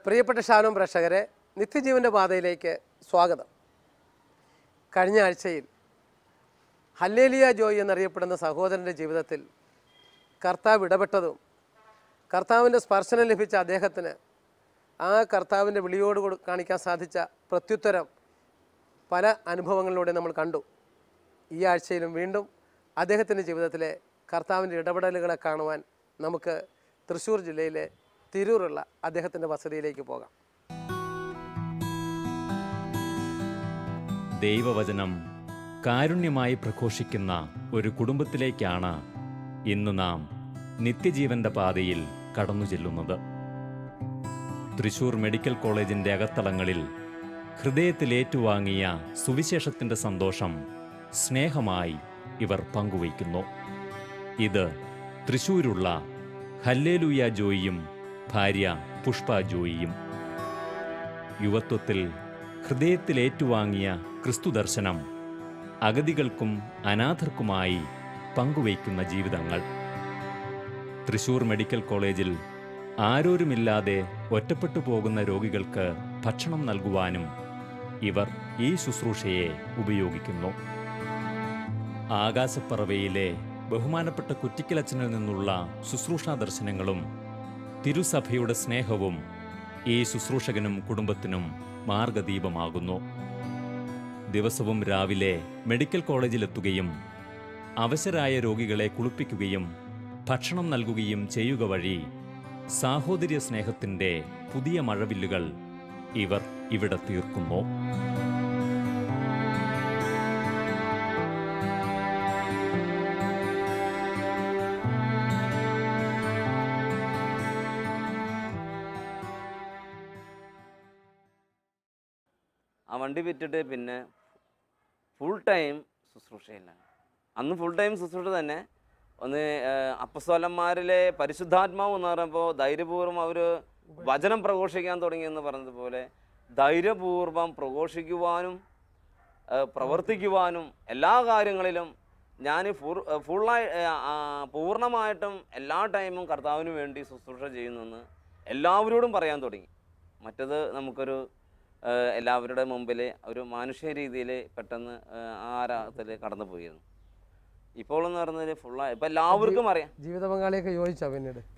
പ്രിയപ്പെട്ട ഷാലോം പ്രേക്ഷകരെ, നിത്യജീവൻ്റെ പാതയിലേക്ക് സ്വാഗതം. കഴിഞ്ഞ ആഴ്ചയിൽ ഹല്ലേലൂയ ജോയ് എന്നറിയപ്പെടുന്ന സഹോദരൻ്റെ ജീവിതത്തിൽ കർത്താവ് ഇടപെട്ടതും കർത്താവിൻ്റെ സ്പർശനം ലഭിച്ച അദ്ദേഹത്തിന് ആ കർത്താവിൻ്റെ വിളിയോട് കാണിക്കാൻ സാധിച്ച പ്രത്യുത്തരം പല അനുഭവങ്ങളിലൂടെ നമ്മൾ കണ്ടു. ഈ ആഴ്ചയിലും വീണ്ടും അദ്ദേഹത്തിൻ്റെ ജീവിതത്തിലെ കർത്താവിൻ്റെ ഇടപെടലുകളെ കാണുവാൻ നമുക്ക് തൃശ്ശൂർ ജില്ലയിലെ തിരൂറുള്ള അദ്ദേഹത്തിൻ്റെ വസതിയിലേക്ക് പോകാം. ദൈവവചനം കാരുണ്യമായി പ്രഘോഷിക്കുന്ന ഒരു കുടുംബത്തിലേക്കാണ് ഇന്ന് നാം നിത്യജീവന്റെ പാതയിൽ കടന്നു ചെല്ലുന്നത്. തൃശൂർ മെഡിക്കൽ കോളേജിൻ്റെ അകത്തളങ്ങളിൽ ഹൃദയത്തിലേറ്റുവാങ്ങിയ സുവിശേഷത്തിൻ്റെ സന്തോഷം സ്നേഹമായി ഇവർ പങ്കുവയ്ക്കുന്നു. ഇത് തൃശൂരുള്ള ഹല്ലേലൂയ ജോയിയും ഭാര്യ പുഷ്പ ജോയിയും. യുവത്വത്തിൽ ഹൃദയത്തിലേറ്റുവാങ്ങിയ ക്രിസ്തുദർശനം അഗതികൾക്കും അനാഥർക്കുമായി പങ്കുവയ്ക്കുന്ന ജീവിതങ്ങൾ. തൃശൂർ മെഡിക്കൽ കോളേജിൽ ആരോരുമില്ലാതെ ഒറ്റപ്പെട്ടു പോകുന്ന രോഗികൾക്ക് ഭക്ഷണം നൽകുവാനും ഇവർ ഈ ശുശ്രൂഷയെ ഉപയോഗിക്കുന്നു. ആകാശപ്പറവയിലെ ബഹുമാനപ്പെട്ട കുറ്റിക്കലച്ചനിൽ നിന്നുള്ള ശുശ്രൂഷാ ദർശനങ്ങളും തിരുസഭയുടെ സ്നേഹവും ഈ ശുശ്രൂഷകനും കുടുംബത്തിനും മാർഗദീപമാകുന്നു. ദിവസവും രാവിലെ മെഡിക്കൽ കോളേജിലെത്തുകയും അവശരായ രോഗികളെ കുളിപ്പിക്കുകയും ഭക്ഷണം നൽകുകയും ചെയ്യുക വഴി സാഹോദര്യ സ്നേഹത്തിൻ്റെ പുതിയ മഴവില്ലുകൾ ഇവർ ഇവിടെ തീർക്കുന്നു. ആ വണ്ടി വിറ്റിട്ട് പിന്നെ ഫുൾ ടൈം ശുശ്രൂഷയിലാണ്. അന്ന് ഫുൾ ടൈം ശുശ്രൂഷ തന്നെ. ഒന്ന് അപ്പസ്തോലന്മാരിലെ പരിശുദ്ധാത്മാവ് എന്ന് പറയുമ്പോൾ ധൈര്യപൂർവ്വം അവർ വചനം പ്രഘോഷിക്കാൻ തുടങ്ങിയെന്ന് പറഞ്ഞതുപോലെ ധൈര്യപൂർവ്വം പ്രഘോഷിക്കുവാനും പ്രവർത്തിക്കുവാനും എല്ലാ കാര്യങ്ങളിലും ഞാൻ പൂർണ്ണമായിട്ടും എല്ലാ ടൈമും കർത്താവിന് വേണ്ടി ശുശ്രൂഷ ചെയ്യുന്നെന്ന് എല്ലാവരോടും പറയാൻ തുടങ്ങി. മറ്റത് നമുക്കൊരു എല്ലാവരുടെ മുമ്പിൽ ഒരു മാനുഷിക രീതിയിൽ പെട്ടെന്ന് ആരാധത്തിൽ കടന്നു പോയിരുന്നു. ഇപ്പോൾ എന്ന് പറയുന്നത് ഫുള്ളായി ഇപ്പം എല്ലാവർക്കും അറിയാം. ജീവിത പങ്കാളിയൊക്കെ യോജിച്ചാ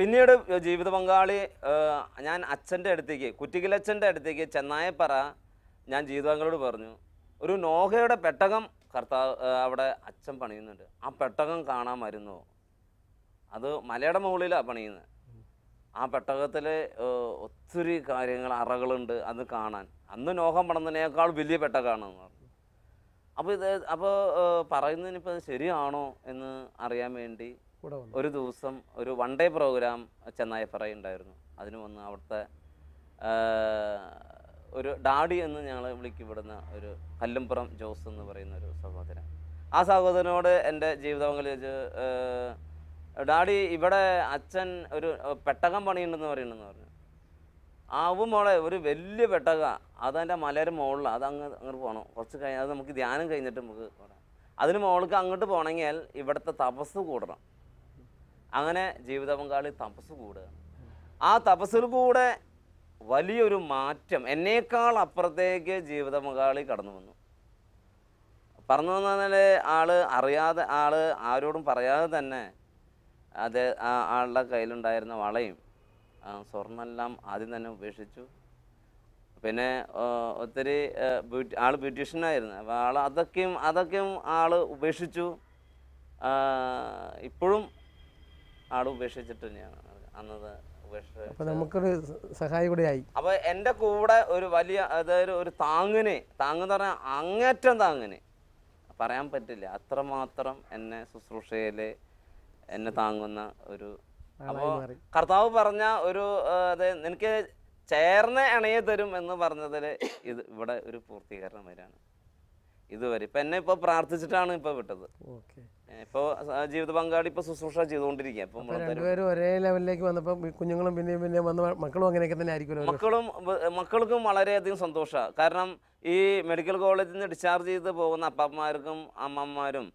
പിന്നീട് ജീവിത പങ്കാളി ഞാൻ അച്ഛൻ്റെ അടുത്തേക്ക്, കുറ്റിക്കിലച്ഛൻ്റെ അടുത്തേക്ക് ചെന്നായപ്പറ ഞാൻ ജീവിത പങ്കാളിയോട് പറഞ്ഞു, ഒരു നോഹയുടെ പെട്ടകം കർത്താവ് അവിടെ അച്ഛൻ പണിയുന്നുണ്ട്, ആ പെട്ടകം കാണാൻ വരുന്നോ? അത് മലയുടെ മുകളിലാണ് പണിയുന്നത്. ആ പെട്ടകത്തിൽ ഒത്തിരി കാര്യങ്ങൾ അറകളുണ്ട്, അത് കാണാൻ. അന്ന് നോഹം പണിതിനേക്കാൾ വലിയ പെട്ടകമാണെന്ന് പറഞ്ഞു. അപ്പോൾ പറയുന്നതിനിപ്പോൾ ശരിയാണോ എന്ന് അറിയാൻ വേണ്ടി ഒരു ദിവസം ഒരു വൺ ഡേ പ്രോഗ്രാം ചെന്നായപ്പറ ഉണ്ടായിരുന്നു. അതിന് വന്ന് അവിടുത്തെ ഒരു ഡാഡി എന്ന് ഞങ്ങൾ വിളിക്കപ്പെടുന്ന ഒരു കല്ലുംപുറം ജോസ് എന്ന് പറയുന്ന ഒരു സഹോദരൻ. ആ സഹോദരനോട് എൻ്റെ ജീവിതം ചോദിച്ച്, ഡാഡി ഇവിടെ അച്ഛൻ ഒരു പെട്ടകം പണിയുണ്ടെന്ന് പറയണമെന്ന് പറഞ്ഞു. ആവും മോളെ, ഒരു വലിയ പെട്ടക, അതെൻ്റെ മലയുടെ മുകളിലാണ്, അത് അങ്ങോട്ട് പോകണം, കുറച്ച് കഴിഞ്ഞാൽ അത് നമുക്ക് ധ്യാനം കഴിഞ്ഞിട്ട് നമുക്ക് പോകണം, അതിന് മുകൾക്ക് അങ്ങോട്ട് പോകണമെങ്കിൽ ഇവിടുത്തെ തപസ് കൂടണം. അങ്ങനെ ജീവിത പങ്കാളി തപസ് കൂടുകയാണ്. ആ തപസ്സിൽ കൂടെ വലിയൊരു മാറ്റം, എന്നേക്കാൾ അപ്പുറത്തേക്ക് ജീവിത പങ്കാളി കടന്നു വന്നു. പറഞ്ഞു വന്നാൽ അറിയാതെ, ആരോടും പറയാതെ തന്നെ അത് ആളുടെ കയ്യിലുണ്ടായിരുന്ന വളയും സ്വർണ്ണമെല്ലാം ആദ്യം തന്നെ ഉപേക്ഷിച്ചു. പിന്നെ ഒത്തിരി ആൾ ബ്യൂട്ടീഷ്യനായിരുന്നു. അപ്പോൾ അതൊക്കെയും ആൾ ഉപേക്ഷിച്ചു. ഇപ്പോഴും ആൾ ഉപേക്ഷിച്ചിട്ട് തന്നെയാണ് അന്നത് ഉപേക്ഷിച്ചത്. നമുക്കൊരു സഹായി കൂടെയായി. അപ്പോൾ എൻ്റെ കൂടെ ഒരു വലിയ, അതായത് ഒരു താങ്ങെന്ന് പറഞ്ഞാൽ അങ്ങേറ്റം താങ്ങിന് പറയാൻ പറ്റില്ല, അത്രമാത്രം എന്നെ ശുശ്രൂഷയിൽ എന്നെ താങ്ങുന്ന ഒരു. അപ്പോൾ കർത്താവ് പറഞ്ഞ ഒരു നിനക്ക് ചേർന്ന ഇണയെ തരും എന്ന് പറഞ്ഞതിൽ ഇവിടെ ഒരു പൂർത്തീകരണം വരാണ് ഇതുവരെ. ഇപ്പം എന്നെ ഇപ്പോൾ പ്രാർത്ഥിച്ചിട്ടാണ് ഇപ്പോൾ വിട്ടത്. ഇപ്പോൾ ജീവിത പങ്കാളി ഇപ്പോൾ ശുശ്രൂഷ ചെയ്തുകൊണ്ടിരിക്കുക. ഇപ്പം രണ്ടുപേരും ഒരേ ലെവലിലേക്ക് വന്നപ്പോൾ കുഞ്ഞുങ്ങളും പിന്നെയും വന്ന മക്കളും അങ്ങനെയൊക്കെ തന്നെ ആയിരിക്കും. മക്കൾക്കും വളരെയധികം സന്തോഷമാണ്. കാരണം ഈ മെഡിക്കൽ കോളേജിൽ നിന്ന് ഡിസ്ചാർജ് ചെയ്ത് പോകുന്ന അപ്പന്മാർക്കും അമ്മമാരും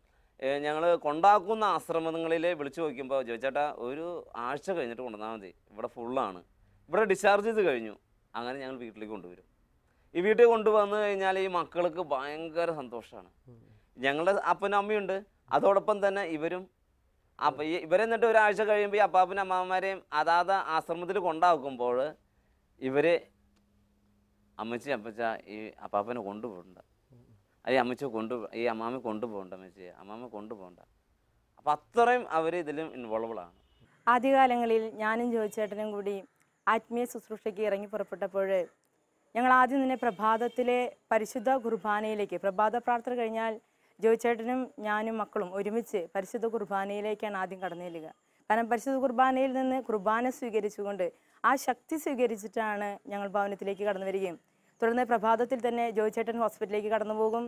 ഞങ്ങൾ കൊണ്ടാക്കുന്ന ആശ്രമങ്ങളിൽ വിളിച്ചു നോക്കുമ്പോൾ, ചോദിച്ചേട്ടാ ഒരു ആഴ്ച കഴിഞ്ഞിട്ട് കൊണ്ടുവന്നാൽ മതി, ഇവിടെ ഫുള്ളാണ്, ഇവിടെ ഡിസ്ചാർജ് ചെയ്ത് കഴിഞ്ഞു, അങ്ങനെ ഞങ്ങൾ വീട്ടിലേക്ക് കൊണ്ടുവരും. ഈ വീട്ടിൽ കൊണ്ടുവന്നു കഴിഞ്ഞാൽ ഈ മക്കൾക്ക് ഭയങ്കര സന്തോഷമാണ്. ഞങ്ങളുടെ അപ്പനും അമ്മയുണ്ട്, അതോടൊപ്പം തന്നെ ഇവരും ഇവരെ എന്നിട്ട് ഒരാഴ്ച കഴിയുമ്പോൾ ഈ അപ്പാപ്പനും അമ്മാവന്മാരെയും അതാത് ആശ്രമത്തിൽ കൊണ്ടാക്കുമ്പോൾ ഇവർ അമ്മച്ചി അപ്പച്ച ഈ അപ്പാപ്പനെ കൊണ്ടുപോകണ്ട, ഈ അമ്മച്ചി ഈ അമ്മാമ്മ കൊണ്ടുപോകണ്ട, അമ്മച്ചി അമ്മാമ്മ കൊണ്ടുപോകണ്ട. അപ്പം അത്രയും അവർ ഇതിലും ഇൻവോൾവ്ഡാണ്. ആദ്യകാലങ്ങളിൽ ഞാനും ജോയിച്ചേട്ടനും കൂടി ആത്മീയ ശുശ്രൂഷയ്ക്ക് ഇറങ്ങി പുറപ്പെട്ടപ്പോൾ ഞങ്ങൾ ആദ്യം തന്നെ പ്രഭാതത്തിലെ പരിശുദ്ധ കുർബാനയിലേക്ക്, പ്രഭാത പ്രാർത്ഥന കഴിഞ്ഞാൽ ജോയിച്ചേട്ടനും ഞാനും മക്കളും ഒരുമിച്ച് പരിശുദ്ധ കുർബാനയിലേക്കാണ് ആദ്യം കടന്നു ചെല്ലുക. കാരണം പരിശുദ്ധ കുർബാനയിൽ നിന്ന് കുർബാന സ്വീകരിച്ചുകൊണ്ട് ആ ശക്തി സ്വീകരിച്ചിട്ടാണ് ഞങ്ങൾ ഭവനത്തിലേക്ക് കടന്നു വരികയും തുടർന്ന് പ്രഭാതത്തിൽ തന്നെ ജോയിച്ചേട്ടൻ ഹോസ്പിറ്റലിലേക്ക് കടന്നു പോകും.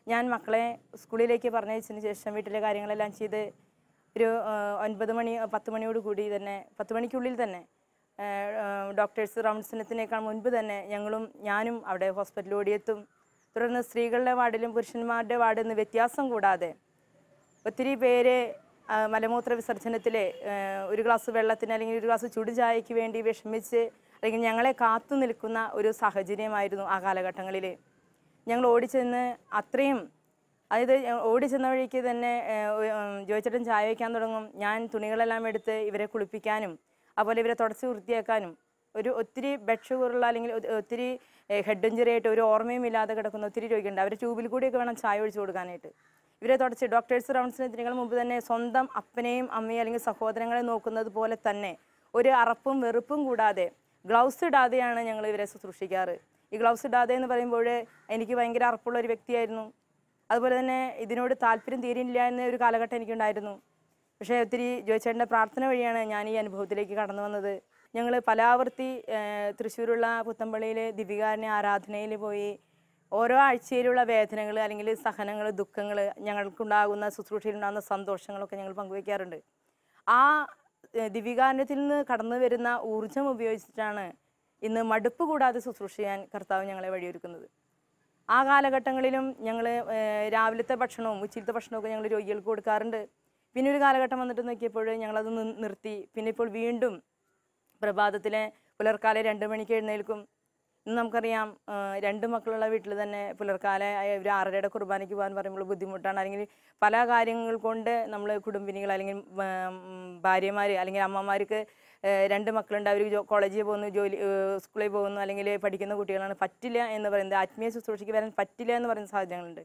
ഞാൻ മക്കളെ സ്കൂളിലേക്ക് പറഞ്ഞയച്ചതിന് ശേഷം വീട്ടിലെ കാര്യങ്ങളെല്ലാം ചെയ്ത് ഒരു 9 മണി 10 മണിയോട് കൂടി തന്നെ 10 മണിക്കുള്ളിൽ തന്നെ ഡോക്ടേഴ്സ് റൗണ്ട്സിനത്തിനേക്കാൾ മുൻപ് തന്നെ ഞാനും അവിടെ ഹോസ്പിറ്റലിൽ ഓടിയെത്തും. തുടർന്ന് സ്ത്രീകളുടെ വാർഡിലും പുരുഷന്മാരുടെ വാർഡിൽ നിന്ന് വ്യത്യാസം കൂടാതെ ഒത്തിരി പേര് മലമൂത്ര വിസർജനത്തിൽ ഒരു ഗ്ലാസ് വെള്ളത്തിന് അല്ലെങ്കിൽ ഒരു ഗ്ലാസ് ചുടുചായയ്ക്ക് വേണ്ടി വിഷമിച്ച് അല്ലെങ്കിൽ ഞങ്ങളെ കാത്തു നിൽക്കുന്ന ഒരു സാഹചര്യമായിരുന്നു ആ കാലഘട്ടങ്ങളിൽ. ഞങ്ങൾ ഓടിച്ചെന്ന് അത്രയും, അതായത് ഓടിച്ചെന്ന വഴിക്ക് തന്നെ ജോയിച്ചേട്ടൻ ചായ വയ്ക്കാൻ തുടങ്ങും. ഞാൻ തുണികളെല്ലാം എടുത്ത് ഇവരെ കുളിപ്പിക്കാനും അതുപോലെ ഇവരെ തുടച്ച് വൃത്തിയാക്കാനും ഒത്തിരി ബെഡ്ഷുകളുള്ള അല്ലെങ്കിൽ ഒത്തിരി ഹെഡ് ഇഞ്ചറി ആയിട്ട് ഒരു ഓർമ്മയും ഇല്ലാതെ കിടക്കുന്ന ഒത്തിരി രോഗിയുണ്ട്. അവർ ട്യൂബിൽ കൂടിയൊക്കെ വേണം ചായ ഒഴിച്ചു കൊടുക്കാനായിട്ട്. ഇവരെ തുടച്ച് ഡോക്ടേഴ്സ് റൗണ്ട്സിന് ഇതിനേക്കാൾ മുമ്പ് തന്നെ സ്വന്തം അപ്പനെയും അമ്മയും അല്ലെങ്കിൽ സഹോദരങ്ങളെ നോക്കുന്നത് പോലെ തന്നെ ഒരു അറപ്പും വെറുപ്പും കൂടാതെ ഗ്ലൗസ് ഇടാതെയാണ് ഞങ്ങൾ ഇവരെ ശുശ്രൂഷിക്കാറ്. ഈ ഗ്ലൗസ് ഇടാതെ എന്ന് പറയുമ്പോൾ എനിക്ക് ഭയങ്കര അറപ്പുള്ള ഒരു വ്യക്തിയായിരുന്നു. അതുപോലെ തന്നെ ഇതിനോട് താല്പര്യം തീരില്ല എന്ന ഒരു കാലഘട്ടം എനിക്കുണ്ടായിരുന്നു. പക്ഷേ ഒത്തിരി ജോയിച്ചേട്ടൻ്റെ പ്രാർത്ഥന വഴിയാണ് ഞാൻ ഈ അനുഭവത്തിലേക്ക് കടന്നു വന്നത്. ഞങ്ങൾ പലാവർത്തി തൃശ്ശൂരുള്ള പുത്തമ്പള്ളിയിലെ ദീപികാരുണ്യ ആരാധനയിൽ പോയി ഓരോ ആഴ്ചയിലുള്ള വേദനകൾ അല്ലെങ്കിൽ സഹനങ്ങൾ, ദുഃഖങ്ങൾ, ഞങ്ങൾക്കുണ്ടാകുന്ന ശുശ്രൂഷയിലുണ്ടാകുന്ന സന്തോഷങ്ങളൊക്കെ ഞങ്ങൾ പങ്കുവയ്ക്കാറുണ്ട്. ആ ദീപികാരുണ്യത്തിൽ നിന്ന് കടന്നു വരുന്ന ഊർജം ഉപയോഗിച്ചിട്ടാണ് ഇന്ന് മടുപ്പ് കൂടാതെ ശുശ്രൂഷ ചെയ്യാൻ കർത്താവ് ഞങ്ങളെ വഴിയൊരുക്കുന്നത്. ആ കാലഘട്ടങ്ങളിലും ഞങ്ങൾ രാവിലത്തെ ഭക്ഷണവും ഉച്ചയിലത്തെ ഭക്ഷണമൊക്കെ ഞങ്ങൾ രോഗികൾക്ക് കൊടുക്കാറുണ്ട്. പിന്നെ ഒരു കാലഘട്ടം വന്നിട്ട് നോക്കിയപ്പോൾ ഞങ്ങളത് നിർത്തി. പിന്നെ ഇപ്പോൾ വീണ്ടും പ്രഭാതത്തിലെ പുലർക്കാലെ 2 മണിക്ക് എഴുന്നേൽക്കും. ഇന്ന് നമുക്കറിയാം 2 മക്കളുള്ള വീട്ടിൽ തന്നെ പുലർക്കാലെ ഒരു 6:30 കുർബാനയ്ക്ക് പോകാൻ പറയുമ്പോൾ ബുദ്ധിമുട്ടാണ്. അല്ലെങ്കിൽ പല കാര്യങ്ങൾ കൊണ്ട് നമ്മൾ കുടുംബിനികൾ അല്ലെങ്കിൽ ഭാര്യമാർ അല്ലെങ്കിൽ അമ്മമാർക്ക് 2 മക്കളുണ്ട്, അവർ കോളേജിൽ പോകുന്നു, സ്കൂളിൽ പോകുന്നു, അല്ലെങ്കിൽ പഠിക്കുന്ന കുട്ടികളാണ്, പറ്റില്ല എന്ന് പറയുന്നത്, ആത്മീയ ശുശ്രൂഷയ്ക്ക് വരാൻ പറ്റില്ല എന്ന് പറയുന്ന സാഹചര്യങ്ങളുണ്ട്.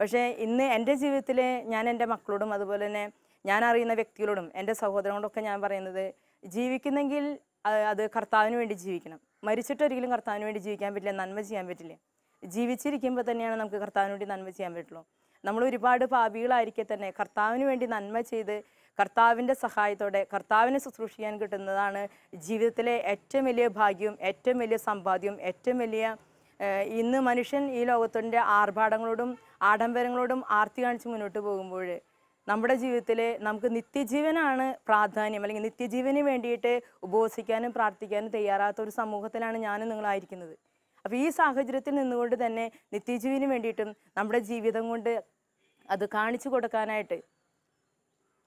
പക്ഷേ ഇന്ന് എൻ്റെ ജീവിതത്തിൽ ഞാൻ എൻ്റെ മക്കളോടും അതുപോലെ തന്നെ ഞാൻ അറിയുന്ന വ്യക്തികളോടും എൻ്റെ സഹോദരങ്ങളോടൊക്കെ ഞാൻ പറയുന്നത്, ജീവിക്കുന്നെങ്കിൽ അത് കർത്താവിന് വേണ്ടി ജീവിക്കണം. മരിച്ചിട്ടൊരിക്കലും കർത്താവിന് വേണ്ടി ജീവിക്കാൻ പറ്റില്ല, നന്മ ചെയ്യാൻ പറ്റില്ല. ജീവിച്ചിരിക്കുമ്പോൾ തന്നെയാണ് നമുക്ക് കർത്താവിന് വേണ്ടി നന്മ ചെയ്യാൻ പറ്റുള്ളൂ. നമ്മൾ ഒരുപാട് പാപികളായിരിക്കെ തന്നെ കർത്താവിന് വേണ്ടി നന്മ ചെയ്ത് കർത്താവിൻ്റെ സഹായത്തോടെ കർത്താവിനെ ശുശ്രൂഷിക്കാൻ കിട്ടുന്നതാണ് ജീവിതത്തിലെ ഏറ്റവും വലിയ ഭാഗ്യവും ഏറ്റവും വലിയ സമ്പാദ്യവും ഏറ്റവും വലിയ. ഇന്ന് മനുഷ്യൻ ഈ ലോകത്തിൻ്റെ ആർഭാടങ്ങളോടും ആഡംബരങ്ങളോടും ആർത്തി കാണിച്ച് മുന്നോട്ട് പോകുമ്പോൾ നമ്മുടെ ജീവിതത്തിൽ നമുക്ക് നിത്യജീവനാണ് പ്രാധാന്യം, അല്ലെങ്കിൽ നിത്യജീവന് വേണ്ടിയിട്ട് ഉപവസിക്കാനും പ്രാർത്ഥിക്കാനും തയ്യാറാത്ത ഒരു സമൂഹത്തിലാണ് ഞാനും നിങ്ങളായിരിക്കുന്നത്. അപ്പോൾ ഈ സാഹചര്യത്തിൽ നിന്നുകൊണ്ട് തന്നെ നിത്യജീവന് വേണ്ടിയിട്ടും നമ്മുടെ ജീവിതം കൊണ്ട് അത് കാണിച്ചു കൊടുക്കാനായിട്ട്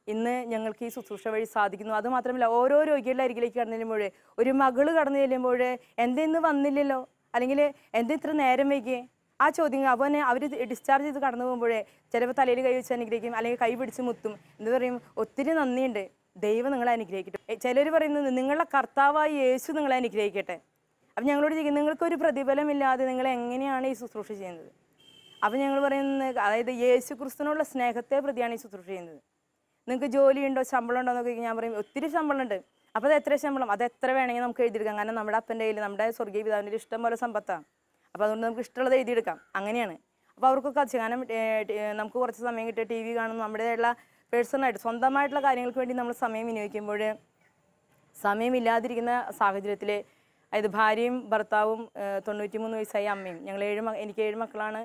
ഇന്ന് ഞങ്ങൾക്ക് ഈ ശുശ്രൂഷ വഴി സാധിക്കുന്നു. അതുമാത്രമല്ല, ഓരോ രോഗികളുടെ അരികിലേക്ക് കടന്നു ചെല്ലുമ്പോൾ, ഒരു മകള് കടന്നു ചെല്ലുമ്പോൾ എന്തെന്ന് വന്നില്ലല്ലോ, അല്ലെങ്കിൽ എന്ത് ഇത്ര നേരം വൈകിയേ, ആ ചോദ്യങ്ങൾ അപ്പോൾ തന്നെ അവർ ഡിസ്ചാർജ് ചെയ്ത് കടന്നു പോകുമ്പോഴേ ചിലപ്പോൾ തലയിൽ കൈ വെച്ച് അനുഗ്രഹിക്കും, അല്ലെങ്കിൽ കൈ പിടിച്ച് മുത്തും. എന്ത് പറയും, ഒത്തിരി നന്ദിയുണ്ട്, ദൈവം നിങ്ങളെ അനുഗ്രഹിക്കട്ടെ. ചിലർ പറയുന്നത് നിങ്ങളുടെ കർത്താവായ യേശു നിങ്ങളെ അനുഗ്രഹിക്കട്ടെ. അപ്പം ഞങ്ങളോട് ചോദിക്കും, നിങ്ങൾക്കൊരു പ്രതിഫലമില്ലാതെ നിങ്ങൾ എങ്ങനെയാണ് ഈ ശുശ്രൂഷ ചെയ്യുന്നത്? അപ്പം ഞങ്ങൾ പറയുന്നത്, അതായത് യേശു ക്രിസ്തുവിനുള്ള സ്നേഹത്തെ പ്രതിയാണ് ഈ ശുശ്രൂഷ ചെയ്യുന്നത്. നിങ്ങൾക്ക് ജോലിയുണ്ടോ, ശമ്പളം ഉണ്ടോ എന്നൊക്കെ ഞാൻ പറയും, ഒത്തിരി ശമ്പളം ഉണ്ട്. അപ്പോൾ അത് എത്ര ശമ്പളം, അത് എത്ര വേണമെങ്കിൽ നമുക്ക് എഴുതിയെടുക്കാം. കാരണം നമ്മുടെ അപ്പൻ്റെ കയ്യിൽ, നമ്മുടെ സ്വർഗീയ പിതാവിൻ്റെ ഇഷ്ടം പോലെ സമ്പത്താണ്. അപ്പോൾ അതുകൊണ്ട് നമുക്ക് ഇഷ്ടമുള്ളത് എഴുതിയെടുക്കാം. അങ്ങനെയാണ്. അപ്പോൾ അവർക്കൊക്കെ അത് കാരണം നമുക്ക് കുറച്ച് സമയം കിട്ടിയ TV കാണുന്നു, നമ്മുടേതായിട്ടുള്ള പേഴ്സണലായിട്ട് സ്വന്തമായിട്ടുള്ള കാര്യങ്ങൾക്ക് വേണ്ടി നമ്മൾ സമയം വിനിയോഗിക്കുമ്പോൾ സമയമില്ലാതിരിക്കുന്ന സാഹചര്യത്തിൽ, അതായത് ഭാര്യയും ഭർത്താവും 93 വയസ്സായ അമ്മയും, എനിക്ക് 7 മക്കളാണ്.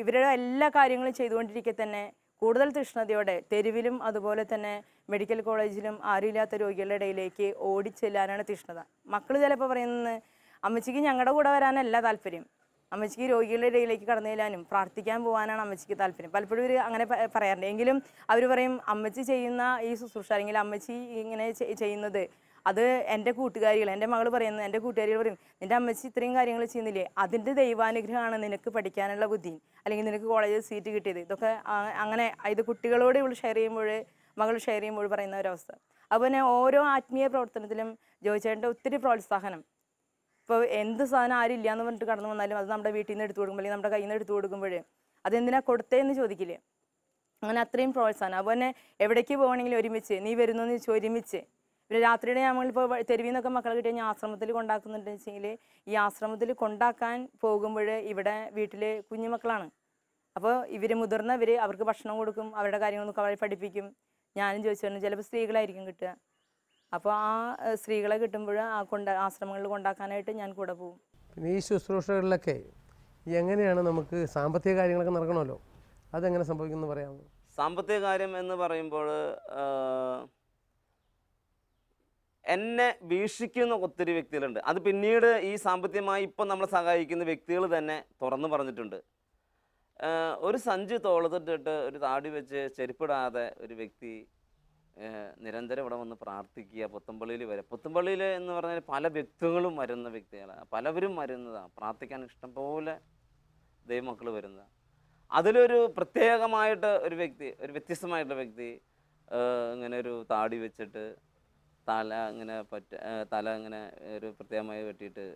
ഇവരുടെ എല്ലാ കാര്യങ്ങളും ചെയ്തുകൊണ്ടിരിക്കെ തന്നെ കൂടുതൽ തൃഷ്ണതയോടെ തെരുവിലും അതുപോലെ തന്നെ മെഡിക്കൽ കോളേജിലും ആരുമില്ലാത്ത രോഗികളുടെ ഇടയിലേക്ക് ഓടിച്ചെല്ലാനാണ് തൃഷ്ണത. മക്കൾ ചിലപ്പോൾ പറയുന്നത്, അമ്മച്ചിക്ക് ഞങ്ങളുടെ കൂടെ വരാനല്ല താല്പര്യം, അമ്മച്ചിക്ക് രോഗികളുടെ ഇടയിലേക്ക് കടന്നു ചെല്ലാനും പ്രാർത്ഥിക്കാൻ പോകാനാണ് അമ്മച്ചിക്ക് താല്പര്യം. പലപ്പോഴും ഇവർ അങ്ങനെ പറയാറുണ്ട്. എങ്കിലും അവർ പറയും, അമ്മച്ചി ചെയ്യുന്ന ഈ ശുശ്രൂഷ അല്ലെങ്കിൽ അമ്മച്ചി ഇങ്ങനെ ചെയ്യുന്നത് അത് എൻ്റെ കൂട്ടുകാരികൾ, എൻ്റെ മകൾ പറയുന്നത്, എൻ്റെ കൂട്ടുകാരികൾ പറയും, നിൻ്റെ അമ്മച്ചി ഇത്രയും കാര്യങ്ങൾ ചെയ്യുന്നില്ലേ, അതിൻ്റെ ദൈവാനുഗ്രഹമാണ് നിനക്ക് പഠിക്കാനുള്ള ബുദ്ധി, അല്ലെങ്കിൽ നിനക്ക് കോളേജിൽ സീറ്റ് കിട്ടിയത്. ഇതൊക്കെ അങ്ങനെ ഇത് കുട്ടികളോട് ഇവൾ ഷെയർ ചെയ്യുമ്പോൾ, മകൾ ഷെയർ ചെയ്യുമ്പോൾ പറയുന്ന ഒരവസ്ഥ. അതുപോലെ ഓരോ ആത്മീയ പ്രവർത്തനത്തിലും ജോയിച്ചേട്ടൻ്റെ ഒത്തിരി പ്രോത്സാഹനം. ഇപ്പോൾ എന്ത് സാധനം ആരും ഇല്ലയെന്ന് പറഞ്ഞിട്ട് കടന്നു വന്നാലും അത് നമ്മുടെ വീട്ടിൽ നിന്ന് എടുത്തു കൊടുക്കുമ്പോൾ, അല്ലെങ്കിൽ നമ്മുടെ കയ്യിൽ നിന്ന് എടുത്തു കൊടുക്കുമ്പോൾ അതെന്തിനാ കൊടുത്തതെന്ന് ചോദിക്കില്ലേ, അങ്ങനെ അത്രയും പ്രോത്സാഹനം. അതുപോലെ എവിടേക്ക് പോകണമെങ്കിലും ഒരുമിച്ച്, നീ വരുന്നു എന്ന് ചോദിച്ചാൽ ഒരുമിച്ച്. പിന്നെ രാത്രിയുടെ നമ്മളിപ്പോൾ തെരുവിൽ നിന്നൊക്കെ മക്കളെ കിട്ടിയ കഴിഞ്ഞാൽ ആശ്രമത്തിൽ കൊണ്ടാക്കുന്നുണ്ടെന്ന് വെച്ചെങ്കിൽ, ഈ ആശ്രമത്തിൽ കൊണ്ടാക്കാൻ പോകുമ്പോൾ ഇവിടെ വീട്ടിൽ കുഞ്ഞുമക്കളാണ്. അപ്പോൾ ഇവർ മുതിർന്നവർ അവർക്ക് ഭക്ഷണം കൊടുക്കും, അവരുടെ കാര്യങ്ങളൊക്കെ അവരെ പഠിപ്പിക്കും. ഞാനും ചോദിച്ചു, ചിലപ്പോൾ സ്ത്രീകളായിരിക്കും കിട്ടുക. അപ്പോൾ ആ സ്ത്രീകളെ കിട്ടുമ്പോൾ ആശ്രമങ്ങളിൽ കൊണ്ടാക്കാനായിട്ട് ഞാൻ കൂടെ പോകും. പിന്നെ ഈ ശുശ്രൂഷകളിലൊക്കെ എങ്ങനെയാണ് നമുക്ക് സാമ്പത്തിക കാര്യങ്ങളൊക്കെ നടക്കണമല്ലോ, അതെങ്ങനെ സംഭവിക്കുന്നു പറയാമോ? സാമ്പത്തിക കാര്യം എന്ന് പറയുമ്പോൾ എന്നെ വീക്ഷിക്കുന്ന ഒത്തിരി വ്യക്തികളുണ്ട്. അത് പിന്നീട് ഈ സാമ്പത്തികമായി ഇപ്പം നമ്മളെ സഹായിക്കുന്ന വ്യക്തികൾ തന്നെ തുറന്നു പറഞ്ഞിട്ടുണ്ട്. ഒരു സഞ്ചി തോളത്തിട്ടിട്ട് ഒരു താടി വെച്ച് ചെരുപ്പിടാതെ ഒരു വ്യക്തി നിരന്തരം ഇവിടെ വന്ന് പ്രാർത്ഥിക്കുക. പുത്തമ്പള്ളിയിൽ വരെ, പുത്തമ്പള്ളിയിൽ എന്ന് പറഞ്ഞാൽ പല വ്യക്തികളും വരുന്ന വ്യക്തികളാണ്, പലവരും വരുന്നതാണ് പ്രാർത്ഥിക്കാൻ, ഇഷ്ടംപോലെ ദൈവമക്കൾ വരുന്നതാണ്. അതിലൊരു പ്രത്യേകമായിട്ട് ഒരു വ്യക്തി, ഒരു വ്യത്യസ്തമായിട്ടുള്ള വ്യക്തി ഇങ്ങനെ ഒരു താടി വെച്ചിട്ട് തല ഇങ്ങനെ തല ഇങ്ങനെ ഒരു പ്രത്യേകമായി വെട്ടിയിട്ട്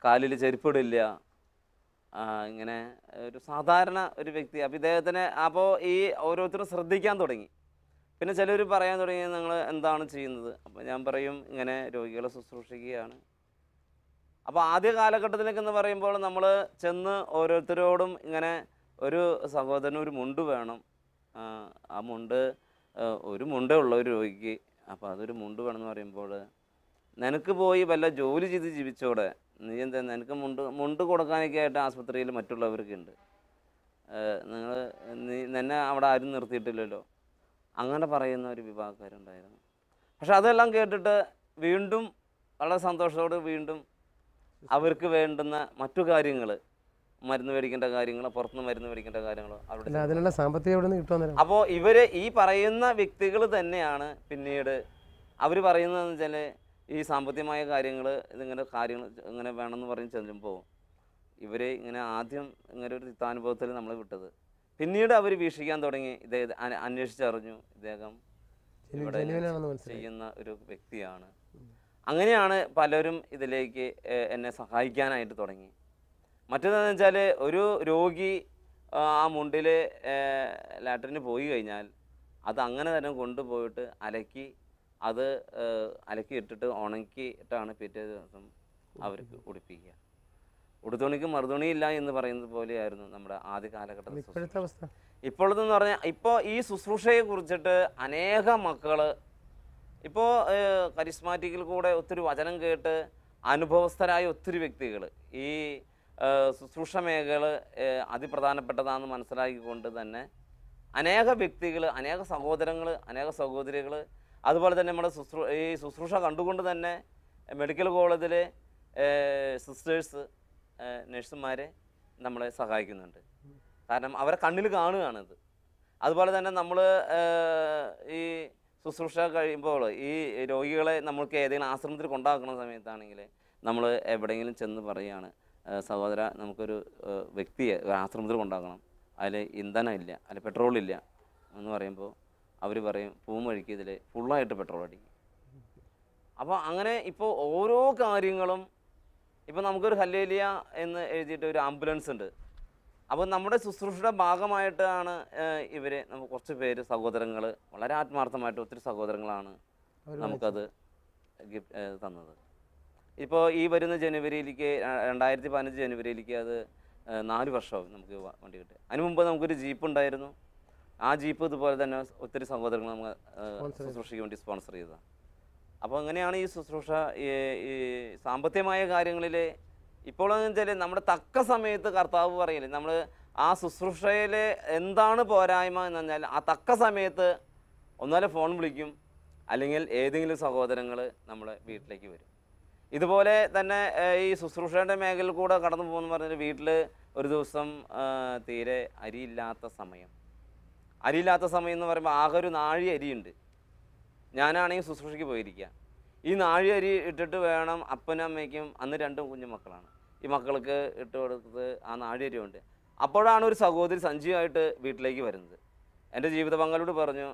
കാലിൽ ചെരുപ്പിടില്ല, ഇങ്ങനെ ഒരു സാധാരണ ഒരു വ്യക്തി. അപ്പോൾ ഇദ്ദേഹത്തിന് അപ്പോൾ ഈ ഓരോരുത്തരും ശ്രദ്ധിക്കാൻ തുടങ്ങി. പിന്നെ ചിലർ പറയാൻ തുടങ്ങി, നിങ്ങൾ എന്താണ് ചെയ്യുന്നത്? അപ്പോൾ ഞാൻ പറയും, ഇങ്ങനെ രോഗികളെ ശുശ്രൂഷിക്കുകയാണ്. അപ്പോൾ ആദ്യ കാലഘട്ടത്തിലേക്ക് എന്ന് പറയുമ്പോൾ നമ്മൾ ചെന്ന് ഓരോരുത്തരോടും ഇങ്ങനെ, ഒരു സഹോദരന് ഒരു മുണ്ട് വേണം, ആ മുണ്ട് ഒരു മുണ്ടേ ഉള്ള ഒരു രോഗിക്ക്, അപ്പോൾ അതൊരു മുണ്ട് വേണമെന്ന് പറയുമ്പോൾ, നിനക്ക് പോയി വല്ല ജോലി ചെയ്ത് ജീവിച്ചോടെ, നീ എന്താ നിനക്ക് മുണ്ട് കൊടുക്കാനൊക്കെ ആയിട്ട് ആശുപത്രിയിൽ മറ്റുള്ളവർക്ക് ഉണ്ട്, നിന്നെ അവിടെ ആരും നിർത്തിയിട്ടില്ലല്ലോ, അങ്ങനെ പറയുന്ന ഒരു വിഭാഗക്കാരുണ്ടായിരുന്നു. പക്ഷെ അതെല്ലാം കേട്ടിട്ട് വീണ്ടും വളരെ സന്തോഷത്തോടെ വീണ്ടും അവർക്ക് വേണ്ടുന്ന മറ്റു കാര്യങ്ങൾ, മരുന്ന് മേടിക്കേണ്ട കാര്യങ്ങൾ, പുറത്തുനിന്ന് മരുന്ന് മേടിക്കേണ്ട കാര്യങ്ങൾ അതിനുള്ള സാമ്പത്തികം എവിടെ നിന്ന് കിട്ടുമെന്ന്. അപ്പോൾ ഇവർ ഈ പറയുന്ന വ്യക്തികൾ തന്നെയാണ് പിന്നീട് അവർ പറയുന്നതെന്ന് വെച്ചാൽ, ഈ സാമ്പത്തികമായ കാര്യങ്ങൾ ഇതിങ്ങനെ കാര്യങ്ങൾ ഇങ്ങനെ വേണമെന്ന് പറഞ്ഞ് ചെല്ലുമ്പോൾ ഇവർ ഇങ്ങനെ ആദ്യം ഇങ്ങനെ ഒരു ചിത്താനുഭവത്തിൽ നമ്മൾ വിട്ടത്, പിന്നീട് അവർ വീക്ഷിക്കാൻ തുടങ്ങി. ഇദ്ദേഹം അന്വേഷിച്ചറിഞ്ഞു ഇദ്ദേഹം ഇവിടെ ചെയ്യുന്ന ഒരു വ്യക്തിയാണ്. അങ്ങനെയാണ് പലരും ഇതിലേക്ക് എന്നെ സഹായിക്കാനായിട്ട് തുടങ്ങി. മറ്റേതെന്ന് വെച്ചാൽ, ഒരു രോഗി ആ മുണ്ടിൽ ലാട്രിന് പോയി കഴിഞ്ഞാൽ അത് അങ്ങനെ തന്നെ കൊണ്ടുപോയിട്ട് അലക്കി, അത് അലക്കി ഇട്ടിട്ട് ഉണക്കിയിട്ടാണ് പിറ്റേ ദിവസം അവർക്ക് ഉടുപ്പിക്കുക. ഉടുതുണിക്ക് മറുതുണിയില്ല എന്ന് പറയുന്നത് പോലെയായിരുന്നു നമ്മുടെ ആദ്യ കാലഘട്ടത്തിൽ. ഇപ്പോഴതെന്ന് പറഞ്ഞാൽ, ഇപ്പോൾ ഈ ശുശ്രൂഷയെ കുറിച്ചിട്ട് അനേക മക്കൾ, ഇപ്പോൾ കരിസ്മാറ്റിക്കിൽ കൂടെ ഒത്തിരി വചനം കേട്ട് അനുഭവസ്ഥരായ ഒത്തിരി വ്യക്തികൾ ഈ ശുശ്രൂഷ മേഖല അതിപ്രധാനപ്പെട്ടതാണെന്ന് മനസ്സിലാക്കിക്കൊണ്ട് തന്നെ അനേക വ്യക്തികൾ, അനേക സഹോദരങ്ങൾ, അനേക സഹോദരികൾ, അതുപോലെ തന്നെ നമ്മുടെ ഈ ശുശ്രൂഷ കണ്ടുകൊണ്ട് തന്നെ മെഡിക്കൽ കോളേജിലെ സിസ്റ്റേഴ്സ്, നഴ്സുമാരെ നമ്മളെ സഹായിക്കുന്നുണ്ട്. കാരണം അവരെ കണ്ണിൽ കാണുകയാണിത്. അതുപോലെ തന്നെ നമ്മൾ ഈ ശുശ്രൂഷ കഴിയുമ്പോൾ ഈ രോഗികളെ നമ്മൾക്ക് ഏതെങ്കിലും ആശ്രമത്തിൽ കൊണ്ടാക്കുന്ന സമയത്താണെങ്കിൽ നമ്മൾ എവിടെയെങ്കിലും ചെന്ന് പറയുകയാണ്, സഹോദര നമുക്കൊരു വ്യക്തിയെ ഒരു ആശ്രമത്തിൽ കൊണ്ടാക്കണം, അതിൽ ഇന്ധനമില്ല, അതിൽ പെട്രോളില്ല എന്ന് പറയുമ്പോൾ അവർ പറയും, പൂമൊഴിക്ക് ഇതിൽ ഫുള്ളായിട്ട് പെട്രോൾ അടിക്കും. അപ്പോൾ അങ്ങനെ ഇപ്പോൾ ഓരോ കാര്യങ്ങളും, ഇപ്പോൾ നമുക്കൊരു ഹല്ലേലൂയ എന്ന് എഴുതിയിട്ട് ഒരു ആംബുലൻസ് ഉണ്ട്. അപ്പോൾ നമ്മുടെ ശുശ്രൂഷയുടെ ഭാഗമായിട്ടാണ് ഇവർ, നമുക്ക് കുറച്ച് പേര് സഹോദരങ്ങൾ, വളരെ ആത്മാർത്ഥമായിട്ട് ഒത്തിരി സഹോദരങ്ങളാണ് നമുക്കത് തന്നത്. ഇപ്പോൾ ഈ വരുന്ന ജനുവരിയിലേക്ക്, 2015 ജനുവരിയിലേക്ക് അത് 4 വർഷമാവും നമുക്ക് വണ്ടി കിട്ടുക. അതിന് മുമ്പ് നമുക്കൊരു ജീപ്പ് ഉണ്ടായിരുന്നു. ആ ജീപ്പ് ഇതുപോലെ തന്നെ ഒത്തിരി സഹോദരങ്ങൾ നമ്മൾ ശുശ്രൂഷയ്ക്ക് വേണ്ടി സ്പോൺസർ ചെയ്തതാണ്. അപ്പോൾ അങ്ങനെയാണ് ഈ ശുശ്രൂഷ. ഈ സാമ്പത്തികമായ കാര്യങ്ങളിൽ ഇപ്പോഴെന്ന് വെച്ചാൽ നമ്മുടെ തക്ക സമയത്ത് കർത്താവ് പറയില്ലേ, നമ്മൾ ആ ശുശ്രൂഷയിൽ എന്താണ് പോരായ്മ എന്ന് പറഞ്ഞാൽ ആ തക്ക സമയത്ത് ഒന്നുമല്ല ഫോൺ വിളിക്കും, അല്ലെങ്കിൽ ഏതെങ്കിലും സഹോദരങ്ങൾ നമ്മളെ വീട്ടിലേക്ക് വരും. ഇതുപോലെ തന്നെ ഈ ശുശ്രൂഷയുടെ മേഖലയിൽ കൂടെ കടന്നു പോകുമെന്ന് പറഞ്ഞാൽ, വീട്ടിൽ ഒരു ദിവസം തീരെ അരിയില്ലാത്ത സമയം എന്ന് പറയുമ്പോൾ ആകെ ഒരു നാഴി അരിയുണ്ട്. ഞാനാണെങ്കിൽ ശുശ്രൂഷയ്ക്ക് പോയിരിക്കുക. ഈ നാഴിയരി ഇട്ടിട്ട് വേണം അപ്പനും അമ്മയ്ക്കും, അന്ന് 2 കുഞ്ഞു മക്കളാണ്, ഈ മക്കൾക്ക് ഇട്ട് കൊടുത്തത് ആ നാഴിയരി കൊണ്ട്. അപ്പോഴാണ് ഒരു സഹോദരി സഞ്ജീവായിട്ട് വീട്ടിലേക്ക് വരുന്നത്. എൻ്റെ ജീവിത പങ്കാളിയോട് പറഞ്ഞു,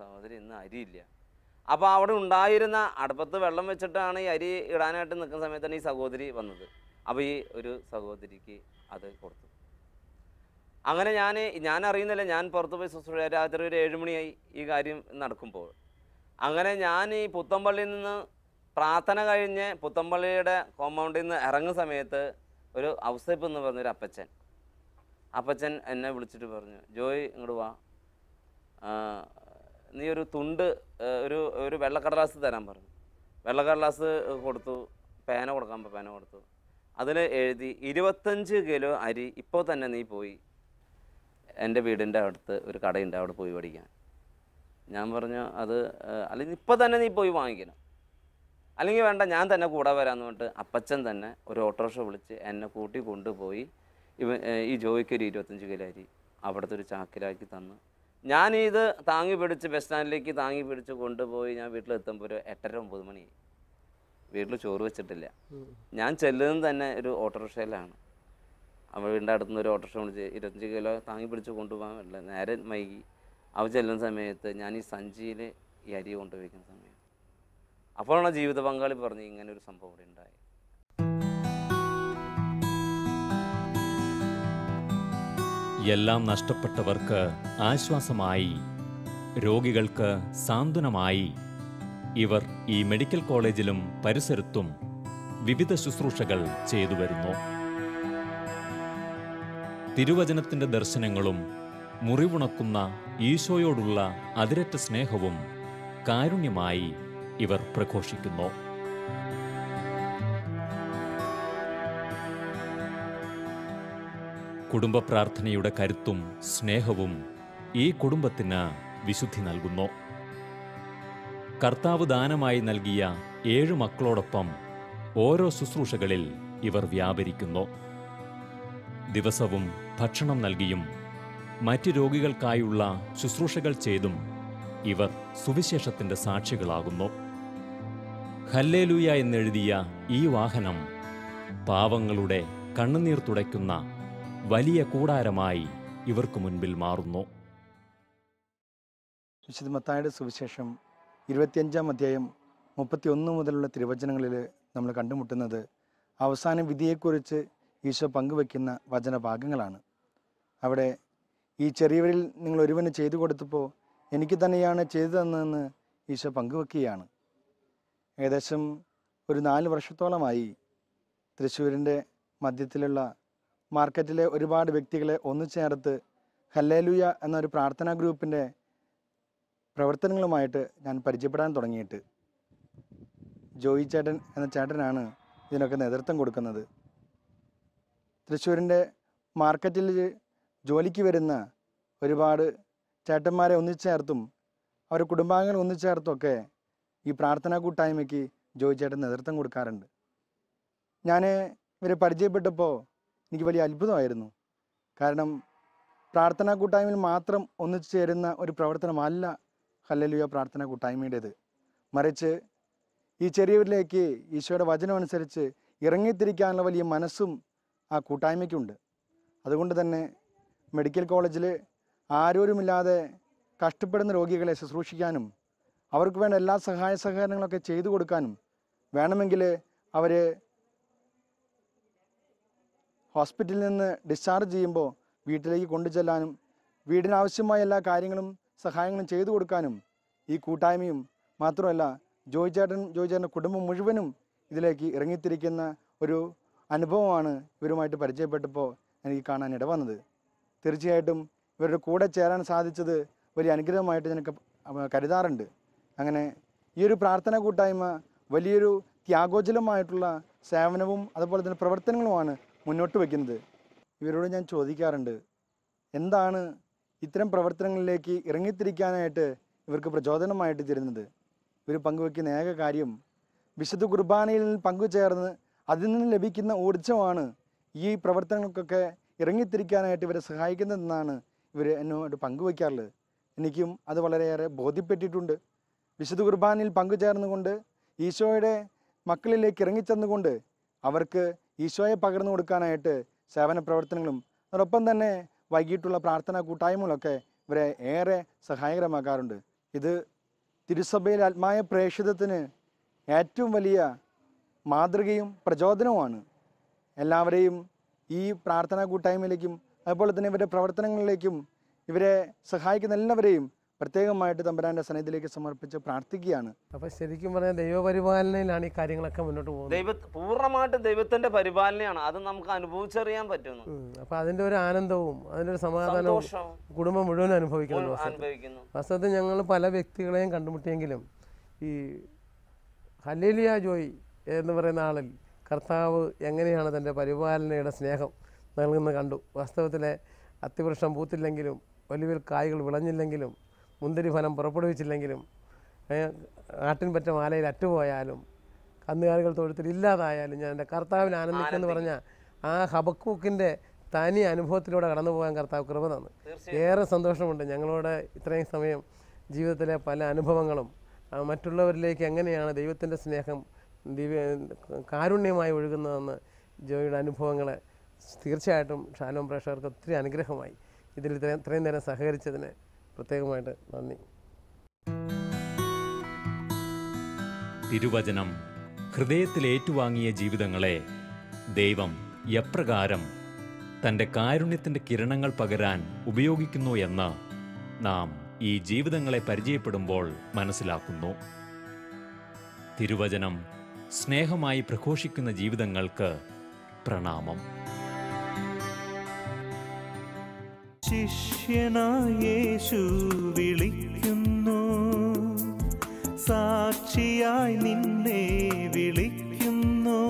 സഹോദരി ഇന്ന് അരിയില്ല. അപ്പോൾ അവിടെ ഉണ്ടായിരുന്ന അടുപ്പത്ത് വെള്ളം വെച്ചിട്ടാണ് ഈ അരി ഇടാനായിട്ട് നിൽക്കുന്ന സമയത്താണ് ഈ സഹോദരി വന്നത്. അപ്പോൾ ഈ ഒരു സഹോദരിക്ക് അത് കൊടുത്തു. അങ്ങനെ ഞാൻ അറിയുന്നില്ല, ഞാൻ പുറത്ത് പോയി ശുശ്രൂഷ, രാത്രി ഒരു 7 മണിയായി ഈ കാര്യം നടക്കുമ്പോൾ. അങ്ങനെ ഞാൻ ഈ പുത്തമ്പള്ളിയിൽ നിന്ന് പ്രാർത്ഥന കഴിഞ്ഞ് പുത്തമ്പള്ളിയുടെ കോമ്പൗണ്ടിൽ നിന്ന് ഇറങ്ങുന്ന സമയത്ത് ഒരു ഔസേപ്പ് എന്ന് പറഞ്ഞൊരു അപ്പച്ചൻ എന്നെ വിളിച്ചിട്ട് പറഞ്ഞു, ജോയ് ഇങ്ങോട്ട് വാ, നീ ഒരു തുണ്ട് ഒരു വെള്ളക്കടലാസ് തരാൻ പറഞ്ഞു. വെള്ളക്കടലാസ് കൊടുത്തു, പേന കൊടുത്തു. അതിൽ എഴുതി 25 കിലോ അരി ഇപ്പോൾ തന്നെ നീ പോയി എൻ്റെ വീടിൻ്റെ അടുത്ത് ഒരു കടയുണ്ട്, അവിടെ പോയി മേടിക്കാൻ. ഞാൻ പറഞ്ഞു, അത് അല്ലെങ്കിൽ ഇപ്പോൾ തന്നെ നീ പോയി വാങ്ങിക്കണം, അല്ലെങ്കിൽ വേണ്ട ഞാൻ തന്നെ കൂടെ വരാമെന്ന് പറഞ്ഞിട്ട് അപ്പച്ചൻ തന്നെ ഒരു ഓട്ടോറിക്ഷ വിളിച്ച് എന്നെ കൂട്ടി കൊണ്ടുപോയി ഈ ജോയിക്ക് ഒരു 25 കിലോ അരി അവിടുത്തെ ഒരു ചാക്കിലാക്കി തന്നു. ഞാനിത് താങ്ങി പിടിച്ച് ബസ് സ്റ്റാൻഡിലേക്ക് താങ്ങി പിടിച്ച് കൊണ്ടുപോയി ഞാൻ വീട്ടിലെത്തുമ്പോൾ ഒരു 8:30-9 മണിയായി. വീട്ടിൽ ചോറ് വെച്ചിട്ടില്ല. ഞാൻ ചെല്ലുന്നത് തന്നെ ഒരു ഓട്ടോറിക്ഷയിലാണ്. അവൾ വീടിൻ്റെ അടുത്തുനിന്ന് ഒരു ഓട്ടോറിക്ഷ വിളിച്ച് 25 കിലോ താങ്ങി പിടിച്ച് കൊണ്ടുപോകാൻ പറ്റില്ല, നേരെ വൈകി. അവ ചെല്ലുന്ന സമയത്ത് ഞാൻ ഈ സഞ്ചിയിൽ ഈ അരി കൊണ്ടുപോയിക്കുന്ന സമയം അപ്പോഴാണ് ജീവിത പങ്കാളി പറഞ്ഞ് ഇങ്ങനെ ഒരു സംഭവം ഇവിടെ ഉണ്ടായി. എല്ലാം നഷ്ടപ്പെട്ടവർക്ക് ആശ്വാസമായി, രോഗികൾക്ക് സാന്ത്വനമായി ഇവർ ഈ മെഡിക്കൽ കോളേജിലും പരിസരത്തും വിവിധ ശുശ്രൂഷകൾ ചെയ്തു വരുന്നു. തിരുവചനത്തിൻ്റെ ദർശനങ്ങളും മുറിവുണക്കുന്ന ഈശോയോടുള്ള അതിരറ്റ സ്നേഹവും കാരുണ്യമായി ഇവർ പ്രഘോഷിക്കുന്നു. കുടുംബ പ്രാർത്ഥനയുടെ കരുത്തും സ്നേഹവും ഈ കുടുംബത്തിന് വിശുദ്ധി നൽകുന്നു. കർത്താവ് ദാനമായി നൽകിയ 7 മക്കളോടൊപ്പം ഓരോ ശുശ്രൂഷകളിൽ ഇവർ വ്യാപരിക്കുന്നു. ദിവസവും ഭക്ഷണം നൽകിയും മറ്റ് രോഗികൾക്കായുള്ള ശുശ്രൂഷകൾ ചെയ്തും ഇവർ സുവിശേഷത്തിൻ്റെ സാക്ഷികളാകുന്നു. ഹല്ലേലൂയ എന്നെഴുതിയ ഈ വാഹനം പാവങ്ങളുടെ കണ്ണുനീർ തുടയ്ക്കുന്ന വലിയ കൂടാരമായി ഇവർക്ക് മുൻപിൽ മാറുന്നു. വിശുദ്ധ മത്തായിയുടെ സുവിശേഷം 25-ാം അധ്യായം 31 മുതലുള്ള തിരുവചനങ്ങളിൽ നമ്മൾ കണ്ടുമുട്ടുന്നത് അവസാന വിധിയെക്കുറിച്ച് ഈശോ പങ്കുവെക്കുന്ന വചനഭാഗങ്ങളാണ്. അവിടെ ഈ ചെറിയവരിൽ നിങ്ങൾ ഒരുവന് ചെയ്തു കൊടുത്തപ്പോൾ എനിക്ക് തന്നെയാണ് ചെയ്തു തന്നതെന്ന് ഈശോ പങ്കുവെക്കുകയാണ്. ഏകദേശം ഒരു 4 വർഷത്തോളമായി തൃശ്ശൂരിൻ്റെ മധ്യത്തിലുള്ള മാർക്കറ്റിലെ ഒരുപാട് വ്യക്തികളെ ഒന്നുചേർത്ത് ഹല്ലേലൂയ എന്നൊരു പ്രാർത്ഥനാ ഗ്രൂപ്പിൻ്റെ പ്രവർത്തനങ്ങളുമായിട്ട് ഞാൻ പരിചയപ്പെടാൻ തുടങ്ങിയിട്ട്. ജോയി ചേട്ടൻ എന്ന ചേട്ടനാണ് ഇതിനൊക്കെ നേതൃത്വം കൊടുക്കുന്നത്. തൃശ്ശൂരിൻ്റെ മാർക്കറ്റിൽ ജോലിക്ക് വരുന്ന ഒരുപാട് ചേട്ടന്മാരെ ഒന്നിച്ചേർത്തും അവരുടെ കുടുംബാംഗങ്ങൾ ഒന്നിച്ചേർത്തുമൊക്കെ ഈ പ്രാർത്ഥനാ കൂട്ടായ്മയ്ക്ക് ജോയി ചേട്ടൻ നേതൃത്വം കൊടുക്കാറുണ്ട്. ഞാൻ ഇവരെ പരിചയപ്പെട്ടപ്പോൾ എനിക്ക് വലിയ അത്ഭുതമായിരുന്നു. കാരണം പ്രാർത്ഥനാ കൂട്ടായ്മയിൽ മാത്രം ഒന്നിച്ചു ചേരുന്ന ഒരു പ്രവർത്തനമല്ല ഹല്ലേലൂയ പ്രാർത്ഥനാ കൂട്ടായ്മയുടേത്. മറിച്ച് ഈ ചെറിയവരിലേക്ക് ഈശോയുടെ വചനം അനുസരിച്ച് ഇറങ്ങിത്തിരിക്കാനുള്ള വലിയ മനസ്സും ആ കൂട്ടായ്മയ്ക്കുണ്ട്. അതുകൊണ്ട് തന്നെ മെഡിക്കൽ കോളേജിൽ ആരോരുമില്ലാതെ കഷ്ടപ്പെടുന്ന രോഗികളെ ശുശ്രൂഷിക്കാനും അവർക്ക് വേണ്ട എല്ലാ സഹായ സഹകരണങ്ങളൊക്കെ ചെയ്തു കൊടുക്കാനും വേണമെങ്കിൽ അവർ ഹോസ്പിറ്റലിൽ നിന്ന് ഡിസ്ചാർജ് ചെയ്യുമ്പോൾ വീട്ടിലേക്ക് കൊണ്ടുചെല്ലാനും വീടിനാവശ്യമായ എല്ലാ കാര്യങ്ങളും സഹായങ്ങളും ചെയ്തു കൊടുക്കാനും ഈ കൂട്ടായ്മയും മാത്രമല്ല ജോയി ചേട്ടൻ്റെ കുടുംബം മുഴുവനും ഇതിലേക്ക് ഇറങ്ങിത്തിരിക്കുന്ന ഒരു അനുഭവമാണ് ഇവരുമായിട്ട് പരിചയപ്പെട്ടപ്പോൾ എനിക്ക് കാണാൻ ഇടവന്നത്. തീർച്ചയായിട്ടും ഇവരുടെ കൂടെ ചേരാൻ സാധിച്ചത് വലിയ അനുഗ്രഹമായിട്ട് എനിക്ക് കരുതാറുണ്ട്. അങ്ങനെ ഈ ഒരു പ്രാർത്ഥനാ കൂട്ടായ്മ വലിയൊരു ത്യാഗോജ്വലമായിട്ടുള്ള സേവനവും അതുപോലെ തന്നെ പ്രവർത്തനങ്ങളുമാണ് മുന്നോട്ട് വയ്ക്കുന്നത്. ഇവരോട് ഞാൻ ചോദിക്കാറുണ്ട്, എന്താണ് ഇത്തരം പ്രവർത്തനങ്ങളിലേക്ക് ഇറങ്ങിത്തിരിക്കാനായിട്ട് ഇവർക്ക് പ്രചോദനമായിട്ട് തരുന്നത്? ഇവർ പങ്കുവയ്ക്കുന്ന ഏക കാര്യം വിശുദ്ധ കുർബാനയിൽ പങ്കുചേർന്ന് അതിൽ നിന്ന് ലഭിക്കുന്ന ഊർജ്ജമാണ് ഈ പ്രവർത്തനങ്ങൾക്കൊക്കെ ഇറങ്ങിത്തിരിക്കാനായിട്ട് ഇവരെ സഹായിക്കുന്നതെന്നാണ് ഇവർ എന്നോട് പങ്കുവയ്ക്കാറുള്ളത്. എനിക്കും അത് വളരെയേറെ ബോധ്യപ്പെട്ടിട്ടുണ്ട്. വിശുദ്ധ കുർബാനയിൽ പങ്കുചേർന്നുകൊണ്ട് ഈശോയുടെ മക്കളിലേക്ക് ഇറങ്ങിച്ചെന്നുകൊണ്ട് അവർക്ക് ഈശോയെ പകർന്നു കൊടുക്കാനായിട്ട് സേവന പ്രവർത്തനങ്ങളും അതോടൊപ്പം തന്നെ വൈകിട്ടുള്ള പ്രാർത്ഥനാ കൂട്ടായ്മകളൊക്കെ ഇവരെ ഏറെ സഹായകരമാക്കാറുണ്ട്. ഇത് തിരുസഭയിലെ ആത്മായ പ്രേക്ഷിതത്തിന് ഏറ്റവും വലിയ മാതൃകയും പ്രചോദനവുമാണ്. എല്ലാവരെയും ഈ പ്രാർത്ഥനാ കൂട്ടായ്മയിലേക്കും അതുപോലെ തന്നെ ഇവരുടെ പ്രവർത്തനങ്ങളിലേക്കും ഇവരെ സഹായിക്കുന്ന എല്ലാവരെയും പ്രത്യേകമായിട്ട് തമ്പുരാൻ്റെ സന്നിധിയിലേക്ക് സമർപ്പിച്ച് പ്രാർത്ഥിക്കുകയാണ്. അപ്പോൾ ശരിക്കും പറഞ്ഞാൽ ദൈവപരിപാലനയിലാണ് ഈ കാര്യങ്ങളൊക്കെ മുന്നോട്ട് പോകുന്നത്. പൂർണ്ണമായിട്ട് ദൈവത്തിന്റെ പരിപാലനയാണ്, അത് നമുക്ക് അനുഭവിച്ചറിയാൻ പറ്റുന്നു. അപ്പോൾ അതിൻ്റെ ഒരു ആനന്ദവും അതിൻ്റെ ഒരു സമാധാനവും കുടുംബം മുഴുവൻ അനുഭവിക്കുന്നു. വാസ്തവത്തിൽ ഞങ്ങൾ പല വ്യക്തികളെയും കണ്ടുമുട്ടിയെങ്കിലും ഈ ഹല്ലേലൂയ ജോയ് എന്ന് പറയുന്ന ആളിൽ കർത്താവ് എങ്ങനെയാണ് തൻ്റെ പരിപാലനയുടെ സ്നേഹം നൽകുന്നത് കണ്ടു. വാസ്തവത്തിലെ അത്തിവൃക്ഷം പൂത്തില്ലെങ്കിലും വലിയ കായ്കൾ വിളഞ്ഞില്ലെങ്കിലും മുന്തിരി ഫലം പുറപ്പെടുവിച്ചില്ലെങ്കിലും ആട്ടിൻപറ്റ മാലയിൽ അറ്റുപോയാലും കന്നുകാലികൾ തൊഴുത്തിൽ ഇല്ലാതായാലും ഞാൻ എൻ്റെ കർത്താവിൽ ആനന്ദിക്കുമെന്ന് പറഞ്ഞ ആ ഹബക്കൂക്കിൻ്റെ തനി അനുഭവത്തിലൂടെ കടന്നു പോകാൻ കർത്താവ് കൃപ തന്നു. ഏറെ സന്തോഷമുണ്ട്. ഞങ്ങളോട് ഇത്രയും സമയം ജീവിതത്തിലെ പല അനുഭവങ്ങളും മറ്റുള്ളവരിലേക്ക് എങ്ങനെയാണ് ദൈവത്തിൻ്റെ സ്നേഹം കാരുണ്യമായി ഒഴുകുന്നതെന്ന് ജോയിയുടെ അനുഭവങ്ങൾ തീർച്ചയായിട്ടും ഷാലോം പ്രേക്ഷകർക്ക് ഒത്തിരി അനുഗ്രഹമായി. ഇതിൽ ഇത്രയും നേരം സഹകരിച്ചതിന് പ്രത്യേകമായിട്ട് നന്ദി. തിരുവചനം ഹൃദയത്തിൽ ഏറ്റുവാങ്ങിയ ജീവിതങ്ങളെ ദൈവം എപ്രകാരം തൻ്റെ കാരുണ്യത്തിൻ്റെ കിരണങ്ങൾ പകരാൻ ഉപയോഗിക്കുന്നു എന്ന് നാം ഈ ജീവിതങ്ങളെ പരിചയപ്പെടുമ്പോൾ മനസ്സിലാക്കുന്നു. തിരുവചനം സ്നേഹമായി പ്രഘോഷിക്കുന്ന ജീവിതങ്ങൾക്ക് പ്രണാമം. ശിഷ്യനായ യേശു വിളിക്കുന്നു, സാക്ഷിയായി നിന്നെ വിളിക്കുന്നു.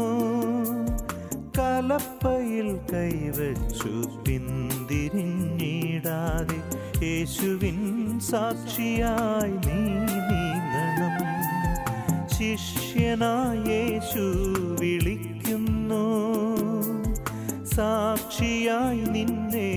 കലപ്പയിൽ കൈവച്ചു പിന്തിരിഞ്ഞിടാതെ യേശുവിൻ സാക്ഷിയായി നീ നീങ്ങണം. ശിഷ്യനായ യേശു വിളിക്കുന്നു, സാക്ഷിയായി നിന്നെ